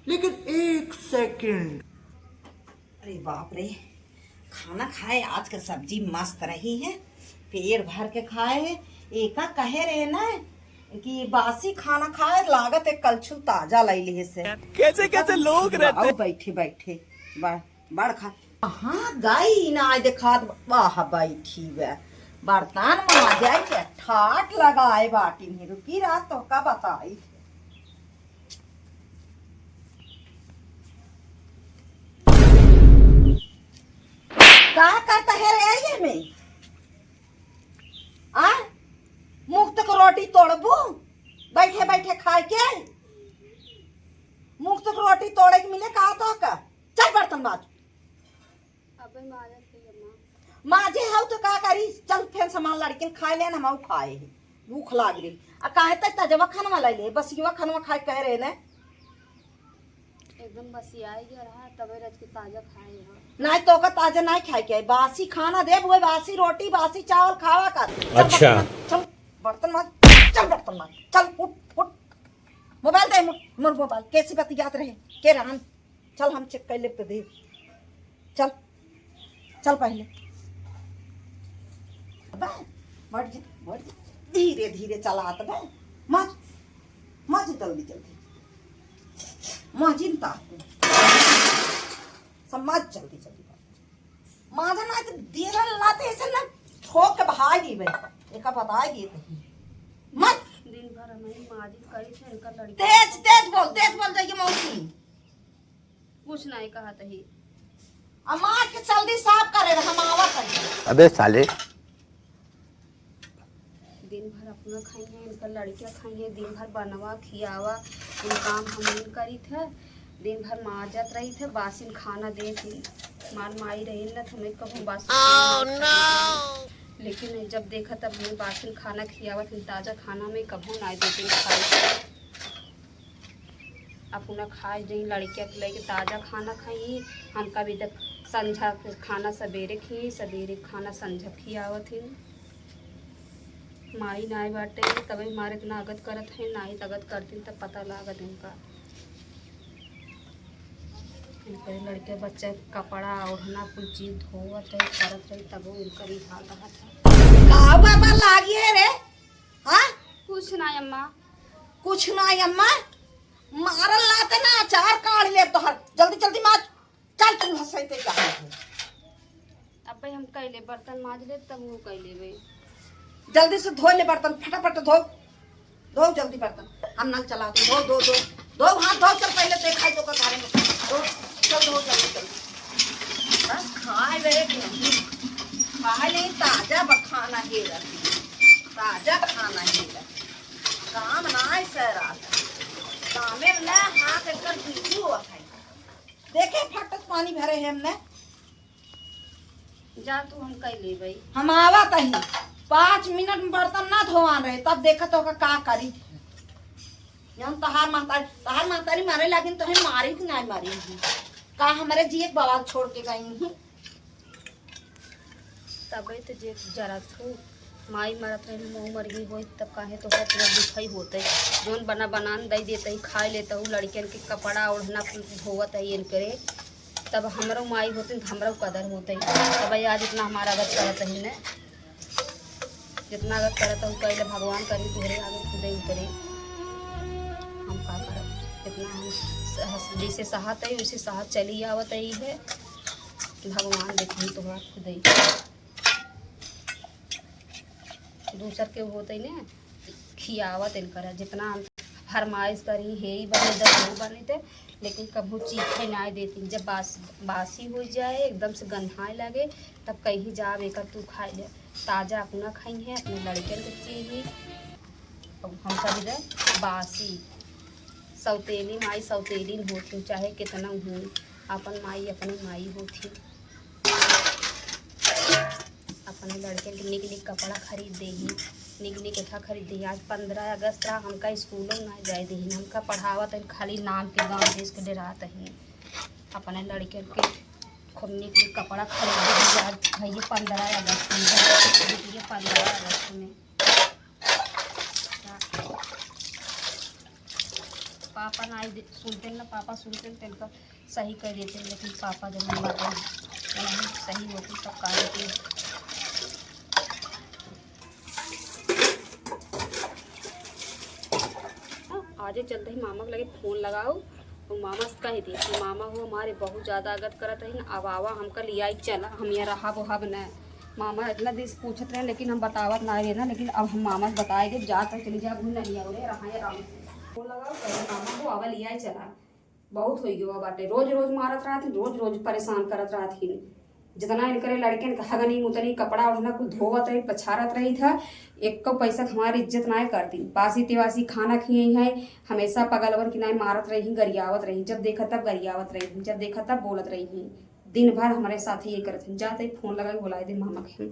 लेकिन 1 सेकंड। अरे बाप रे, खाना खाए आज का सब्जी मस्त रही है, पेट भर के खाए है। एका कहे रहे ना कि बासी खाना खाए लागत है कलछुल ताजा लैली से। कैसे कैसे लोग रहते हैं। बैठे बैठे बड़ खा हाँ गई ना आज देखा वाह बैठी वे बर्तन माजा के ठाट लगाए बाटी में रुकी रात तो का बताई क्या करता है रे ये में आ मुफ्त को रोटी तोड़बू बैठे बैठे खाए के मुफ्त को रोटी तोड़े के मिले कहा तो का चल बर्तन माज माजे हाउ तो का करी चल फेन सामान लड़किन खाए ले ना हम खाए भूख लाग रही आ काहे तक ताजा खाना ला ले बस युवा खाना खाए कह रहे ने एकदम बसियाई गया रहा तबे रज के ताजा खाए हो नहीं तो का ताजा नहीं खाए के बासी खाना दे वो बासी रोटी बासी चावल खावा कर अच्छा चल बर्तन माज चल बर्तन माज चल उठ उठ मोबाइल दे मोर मोबाइल कैसी बात याद रहे के राम चल हम चेक कर ले तो दे चल चल पहले बढ़ धीरे धीरे चला तो माज माज जल्दी जल्दी माजिन ता समाज जल्दी जल्दी माजा ना तो देर लाते ऐसे ना ठोक के बहाएगी बे एका बताएगी मत दिन भर हमें माजिद करी थे इनका लड़की तेज बोल जाइए मौसी कुछ नहीं कहा तही अम्मा के जल्दी साफ करे हम आवा कर अबे साले दिन भर अपना खाई है इनका लड़कियां खाई है दिन भर बनवा खियावा इन काम हम करी थे दिन भर माजत रही थे बासिन खाना दे थी मार माई रही न हमें कहूँ बासिन लेकिन जब देखा तब मैं बासिन खाना खियावा थी ताज़ा खाना में कभू ना देती खाई अपना खाए जही लड़किया के लेके ताज़ा खाना खाई हम कभी तक संझा खाना सवेरे खी सवेरे खाना संझा खियावा थी माई नाई बाटे तभी मारे इतना अगत करत है नाई तगत करती तब पता लागत इनका लड़के बच्चे कपड़ा ओढ़ना कुछ चीज धोवत है करत रही तब वो इनका ही हाल रहा था का बाबा लागी है रे हां कुछ ना अम्मा कुछ ना अम्मा मारल लाते ना चार काढ़ ले तो जल्दी जल्दी मार चल तुम हंसते क्या अब भाई हम कैले बर्तन माज ले तब वो कैले भाई जल्दी से धो ले बर्तन फटाफट धो जल्दी बर्तन हम नल चला दो हाथ धो चल पहले देखा तो का में दो चल धो जल्दी बस खाए रे खाए नहीं ताजा बखाना है ताजा खाना है काम ना है सर कामे ना हाथ कर पीछू हुआ है देखे फटक पानी भरे हैं हमने जा तू हम कैले भाई हम आवा कहीं 5 मिनट में बर्तन ना धोवान रहे तब देखा तो का करी तहार महतारी मारे लगिन तो मारी कि नहीं मारी का हमारे जी एक बवाल छोड़ के गई तब तो जे जरा थू माई मरत रही मुँह मर गई हो तब काहे तो पूरा दुखई होते जोन बनान दे देते खाए लेते हूँ लड़कियन के कपड़ा ओढ़ना धोवत है इनकरे तब हमरो माई होती हमरो कदर होते तब आज इतना हमारा अगत करत ही ने जितना अगत करत हूँ पहले भगवान करी तुहरे आगे खुदे उतरे हम का करब इतना हम जैसे सहत है वैसे सहत चली आवत ही है भगवान देखी तुम्हारा खुदे दूसर के होते ने खियावत इनकर जितना हम फरमाइश करी है ही बने दस वो बने थे लेकिन कभी चीखे ना देती जब बासी हो जाए एकदम से गंधाए लगे तब कहीं जा बेकर तू खाए ले ताज़ा अपना खाई है अपने लड़के के चाहिए हम कभी दे बासी सौतेली माई सौतेलीन होती चाहे कितना हूँ अपन माई अपनी माई होती अपने लड़के के निक निक कपड़ा खरीद दे निक निक अच्छा खरीद दी आज 15 अगस्त रहा हमका स्कूलों ना जाए दी हमका पढ़ावत है खाली नाम के गाँव देश के डरात है अपने लड़के के खूब निक निक कपड़ा खरीद दी आज भैया 15 अगस्त में 15 अगस्त में पापा ना आई सुनते ना, पापा सुनते तेल का सही कर देते, लेकिन पापा जब हम बातें सही होती तब का देते। आजे चलते ही मामा के लगे फ़ोन लगाओ और मामा से कह दी कि मामा हो हमारे बहुत ज़्यादा आगत करत रही, अब आवा हमका लिया ही चला, हम यहाँ रहा वहा न। मामा इतना देश पूछत रहे लेकिन हम बतावत ना रहे ना, लेकिन अब हम मामा से बताएंगे, जा कर चली जा घूम नहीं आओ रे, रहा आराम से फ़ोन लगाओ कहे मामा हो आवा लिया ही चला। बहुत हो गया बाटे, रोज रोज मारत रहा थी, रोज रोज परेशान करत रहा थी। जितना इनकरे लड़के हगनी मुतनी कपड़ा उठना कुछ धोवत रही पछारत रही था, एक को पैसा हमारी इज्जत ना करती। बासी तिवासी खाना खिए है, हमेशा पगलवर की ना मारत रही, गरियावत रही, जब देखा तब गरियावत रही, जब देखा तब बोलत रही। दिन भर हमारे साथ ही ये करते जाते, फोन लगा के बुलाए दिन मामा के।